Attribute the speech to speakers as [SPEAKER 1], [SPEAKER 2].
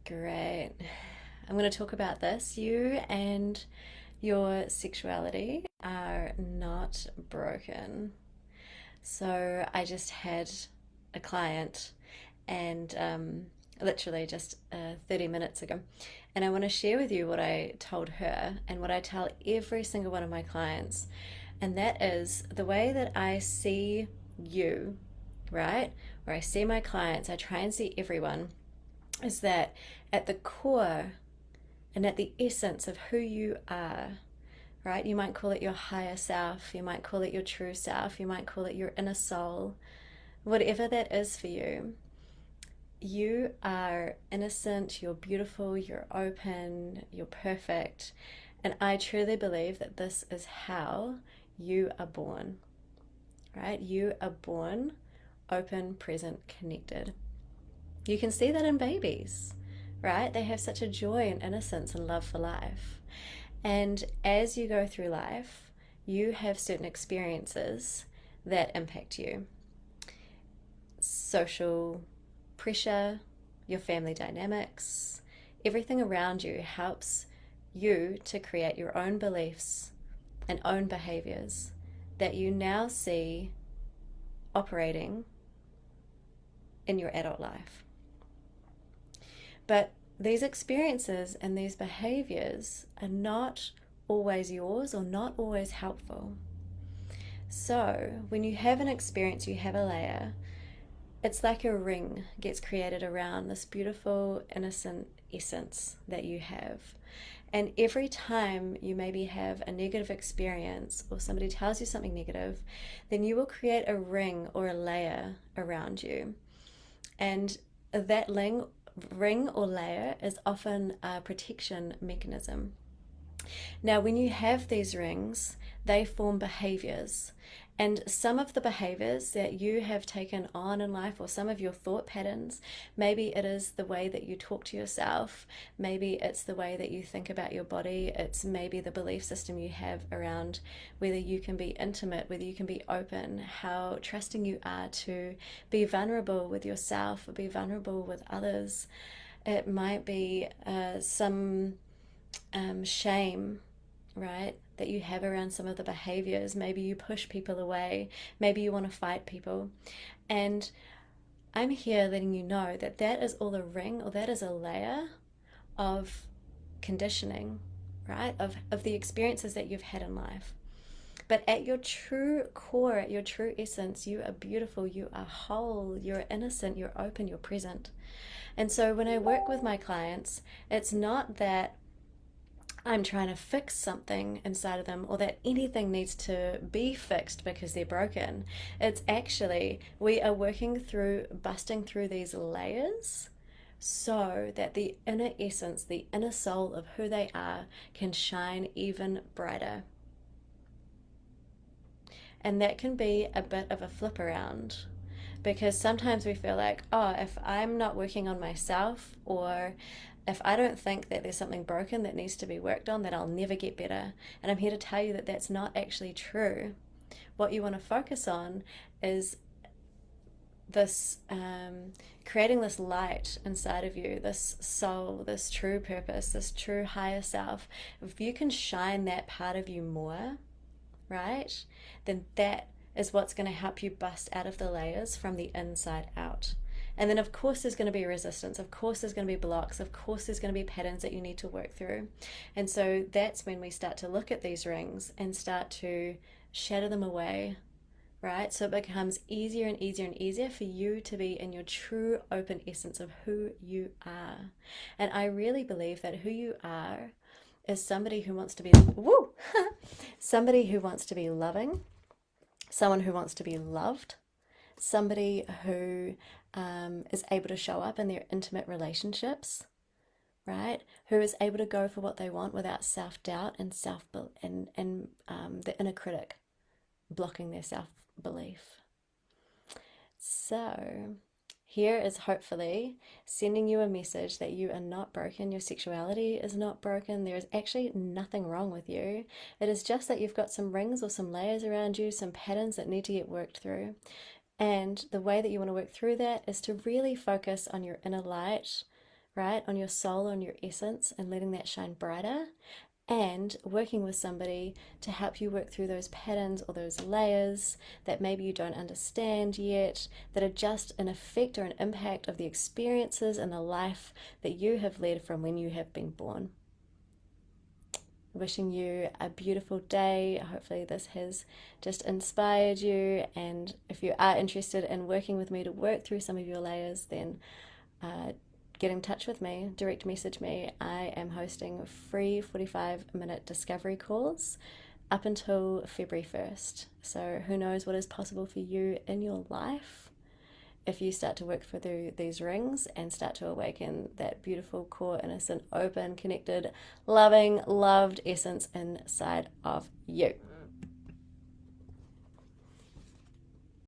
[SPEAKER 1] Great. I'm going to talk about this. You and your sexuality are not broken. So I just had a client and literally just 30 minutes ago. And I want to share with you what I told her and what I tell every single one of my clients. And that is the way that I see you, right? Where I see my clients, I try and see everyone, is that at the core and at the essence of who you are, right? You might call it your higher self, you might call it your true self, you might call it your inner soul, whatever that is for you. You are innocent, you're beautiful, you're open, you're perfect. And I truly believe that this is how you are born, right? You are born open, present, connected. You can see that in babies, right? They have such a joy and innocence and love for life. And as you go through life, you have certain experiences that impact you. Social pressure, your family dynamics, everything around you helps you to create your own beliefs and own behaviors that you now see operating in your adult life. But these experiences and these behaviors are not always yours or not always helpful. So when you have an experience, you have a layer, it's like a ring gets created around this beautiful, innocent essence that you have. And every time you maybe have a negative experience or somebody tells you something negative, then you will create a ring or a layer around you. And that ring or layer is often a protection mechanism. Now, when you have these rings, they form behaviors. And some of the behaviors that you have taken on in life, or some of your thought patterns, maybe it is the way that you talk to yourself, maybe it's the way that you think about your body, it's maybe the belief system you have around whether you can be intimate, whether you can be open, how trusting you are to be vulnerable with yourself or be vulnerable with others. It might be some shame, right, that you have around some of the behaviors. Maybe you push people away, maybe you want to fight people. And I'm here letting you know that that is all a ring, or that is a layer of conditioning, right, of the experiences that you've had in life. But at your true core, at your true essence, you are beautiful, you are whole, you're innocent, you're open, you're present. And so when I work with my clients, it's not that I'm trying to fix something inside of them or that anything needs to be fixed because they're broken. It's actually, we are working through, busting through these layers so that the inner essence, the inner soul of who they are can shine even brighter. And that can be a bit of a flip around, because sometimes we feel like, oh, if I'm not working on myself, or if I don't think that there's something broken that needs to be worked on, that I'll never get better. And I'm here to tell you that that's not actually true. What you want to focus on is this creating this light inside of you, this soul, this true purpose, this true higher self. If you can shine that part of you more, right, then that is what's going to help you bust out of the layers from the inside out. And then, of course, there's going to be resistance. Of course, there's going to be blocks. Of course, there's going to be patterns that you need to work through. And so that's when we start to look at these rings and start to shatter them away, right? So it becomes easier and easier and easier for you to be in your true open essence of who you are. And I really believe that who you are is somebody who wants to be, woo, somebody who wants to be loving, someone who wants to be loved, somebody who is able to show up in their intimate relationships, right? Who is able to go for what they want without self-doubt and the inner critic blocking their self-belief. So here is hopefully sending you a message that you are not broken. Your sexuality is not broken. There is actually nothing wrong with you. It is just that you've got some rings or some layers around you, some patterns that need to get worked through. And the way that you want to work through that is to really focus on your inner light, right, on your soul, on your essence, and letting that shine brighter, and working with somebody to help you work through those patterns or those layers that maybe you don't understand yet, that are just an effect or an impact of the experiences and the life that you have led from when you have been born. Wishing you a beautiful day. Hopefully, this has just inspired you. And if you are interested in working with me to work through some of your layers, then get in touch with me, direct message me. I am hosting free 45-minute discovery calls up until February 1st. So who knows what is possible for you in your life if you start to work through these rings and start to awaken that beautiful, core, innocent, open, connected, loving, loved essence inside of you.